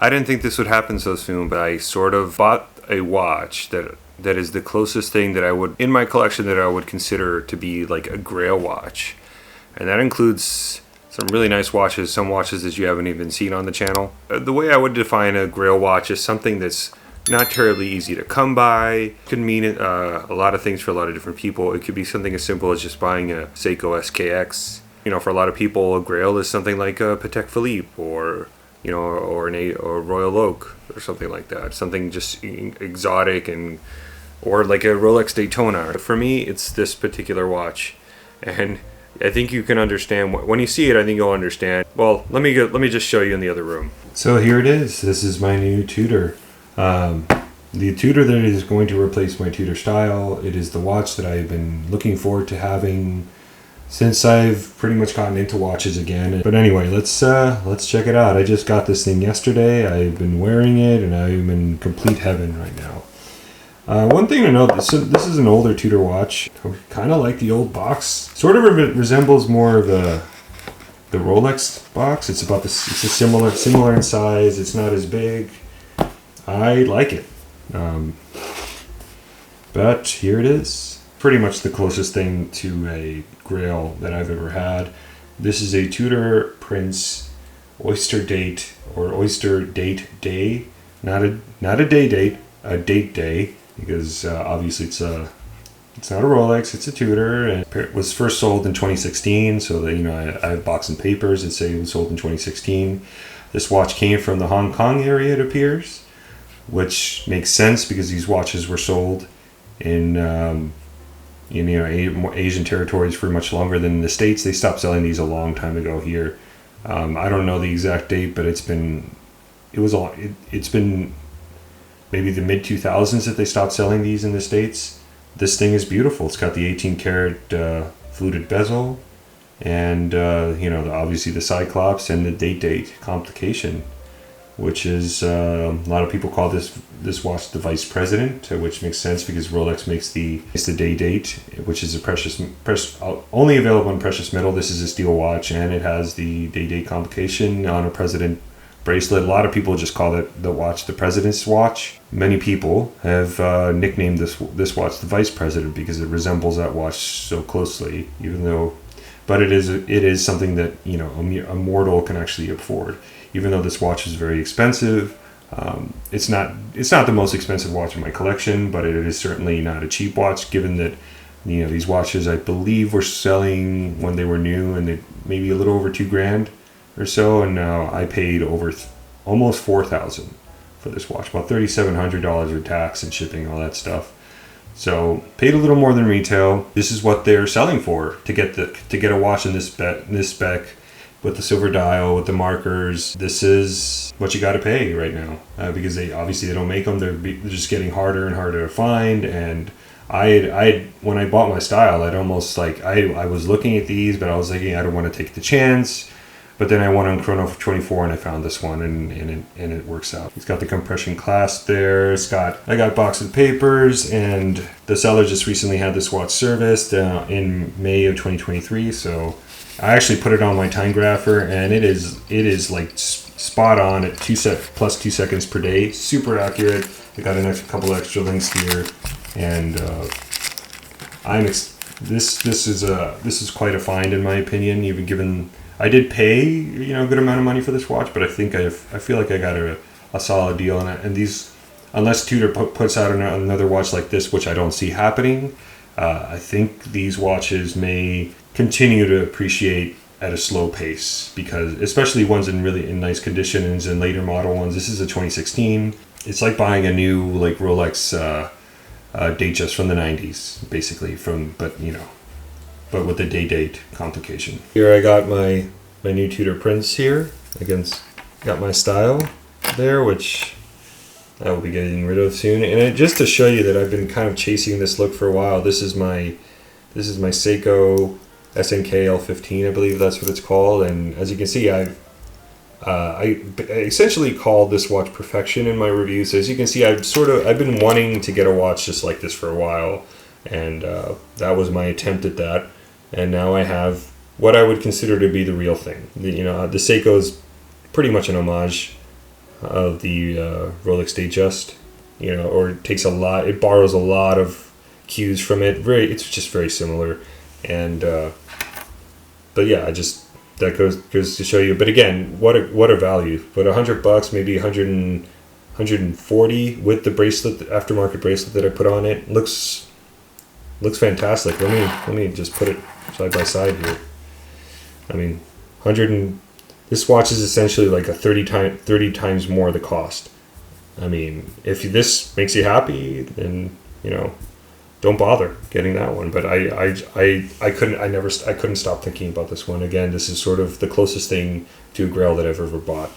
I didn't think this would happen so soon, but I sort of bought a watch that is the closest thing that I would, in my collection, that I would consider to be like a grail watch. And that includes some really nice watches, some watches that you haven't even seen on the channel. The way I would define a grail watch is something that's not terribly easy to come by. It could mean a lot of things for a lot of different people. It could be something as simple as just buying a Seiko SKX. You know, for a lot of people, a grail is something like a Patek Philippe or or Royal Oak or something like that. Something just exotic or like a Rolex Daytona. For me, it's this particular watch, and I think you can understand when you see it. I think you'll understand. Well, let me just show you in the other room. So here it is. This is my new Tudor. The Tudor that is going to replace my Tudor Style. It is the watch that I've been looking forward to having since I've pretty much gotten into watches again. But anyway, let's check it out. I just got this thing yesterday. I've been wearing it, and I'm in complete heaven right now. One thing to note, this is an older Tudor watch. I kind of like the old box. Sort of resembles more of the Rolex box. It's similar in size. It's not as big. I like it. But here it is. Pretty much the closest thing to a grail that I've ever had. This is a Tudor Prince Oyster Date or Oyster Date-Day. Not a day date, a date day, because obviously it's not a Rolex, it's a Tudor, and it was first sold in 2016. So that, I have box and papers that say it was sold in 2016. This watch came from the Hong Kong area, it appears, which makes sense because these watches were sold in Asian territories for much longer than the States. They stopped selling these a long time ago here. I don't know the exact date, but it's been maybe the mid 2000s that they stopped selling these in the States. This thing is beautiful. It's got the 18 karat fluted bezel, and obviously the Cyclops and the date complication, which is a lot of people call this watch the Vice President, which makes sense because Rolex makes the day date, which is only available in precious metal. This is a steel watch, and it has the day date complication on a President bracelet. A lot of people just call it the watch the President's watch. Many people have nicknamed this watch the Vice President because it resembles that watch so closely. But it is something that a mortal can actually afford. Even though this watch is very expensive, it's not the most expensive watch in my collection, but it is certainly not a cheap watch. Given that these watches I believe were selling when they were new, and they maybe a little over $2,000 or so, and now I paid over almost $4,000 for this watch, about $3,700 with tax and shipping, all that stuff. So paid a little more than retail. This is what they're selling for to get a watch in this spec. With the silver dial, with the markers. This is what you got to pay right now because they don't make them. They're just getting harder and harder to find. And when I bought my Style, I was looking at these, but I was thinking I don't want to take the chance. But then I went on Chrono 24 and I found this one, and it works out. It's got the compression clasp there. I got box of papers, and the seller just recently had this watch serviced in May of 2023. So I actually put it on my time grapher, and it is like spot on at plus 2 seconds per day. Super accurate. I got a couple extra links here, and this is quite a find in my opinion. Even given I did pay a good amount of money for this watch, but I feel like I got a solid deal on it. And these, unless Tudor puts out another watch like this, which I don't see happening, I think these watches may continue to appreciate at a slow pace, because especially ones in nice conditions and later model ones. This is a 2016. It's like buying a new Rolex Datejust from the 90s, basically, but with the day date complication. Here I got my new Tudor Prince here. Got my Style there, which I will be getting rid of soon. And just to show you that I've been kind of chasing this look for a while, this is my Seiko SNKL15, I believe that's what it's called. And as you can see, I essentially called this watch perfection in my review. So as you can see, I've been wanting to get a watch just like this for a while, and that was my attempt at that. And now I have what I would consider to be the real thing. The Seiko is pretty much an homage of the Rolex Day-Day, you know, or it takes a lot. It borrows a lot of cues from it. It's just very similar, and but yeah, that goes to show you. But again, what a value. But $100, maybe 140 with the bracelet, the aftermarket bracelet that I put on it, looks fantastic. Let me just put it side by side here. I mean, this watch is essentially like a 30 times more the cost. I mean, if this makes you happy, then, you know, don't bother getting that one. But I couldn't stop thinking about this one. Again, this is sort of the closest thing to a grail that I've ever bought.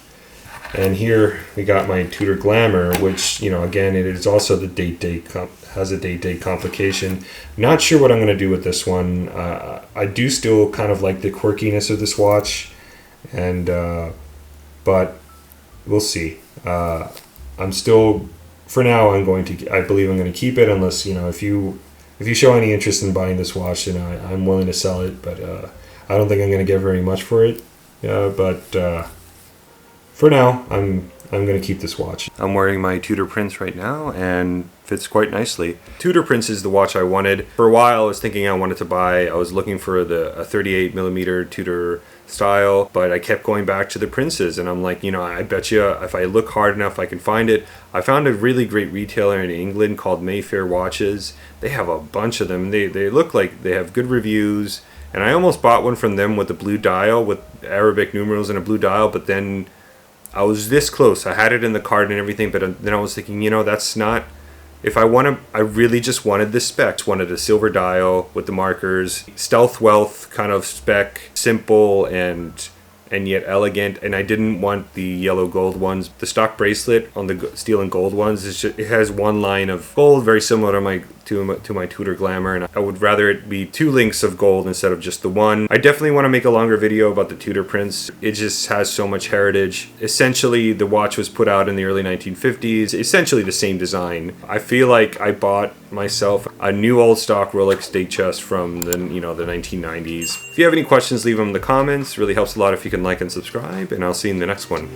And here we got my Tudor Glamour, which, you know, again, it is also the Date-Day, has a Date-Day complication. Not sure what I'm going to do with this one. I do still kind of like the quirkiness of this watch, and but we'll see. I'm still, for now, I believe I'm going to keep it, unless, you know, if you show any interest in buying this watch, then I'm willing to sell it, but I don't think I'm going to get very much for it. But for now, I'm going to keep this watch. I'm wearing my Tudor Prince right now, and fits quite nicely. Tudor Prince is the watch I wanted. For a while, I was thinking I wanted to buy. I was looking for a 38mm Tudor Style, but I kept going back to the Princes, and I'm like, you know, I bet you if I look hard enough, I can find it. I found a really great retailer in England called Mayfair Watches. They have a bunch of them. They look like they have good reviews, and I almost bought one from them with a blue dial, with Arabic numerals and a blue dial, but then I was this close. I had it in the cart and everything, but then I was thinking, you know, that's not... If I really just wanted the specs. Wanted a silver dial with the markers, stealth wealth kind of spec, simple and yet elegant. And I didn't want the yellow gold ones. The stock bracelet on the steel and gold ones, it has one line of gold, very similar to my Tudor Glamour, and I would rather it be 2 links of gold instead of just the one. I definitely want to make a longer video about the Tudor Prince. It just has so much heritage. Essentially, the watch was put out in the early 1950s, essentially the same design. I feel like I bought myself a new old stock Rolex Day-Day from the 1990s. If you have any questions, leave them in the comments. It really helps a lot if you can like and subscribe, and I'll see you in the next one.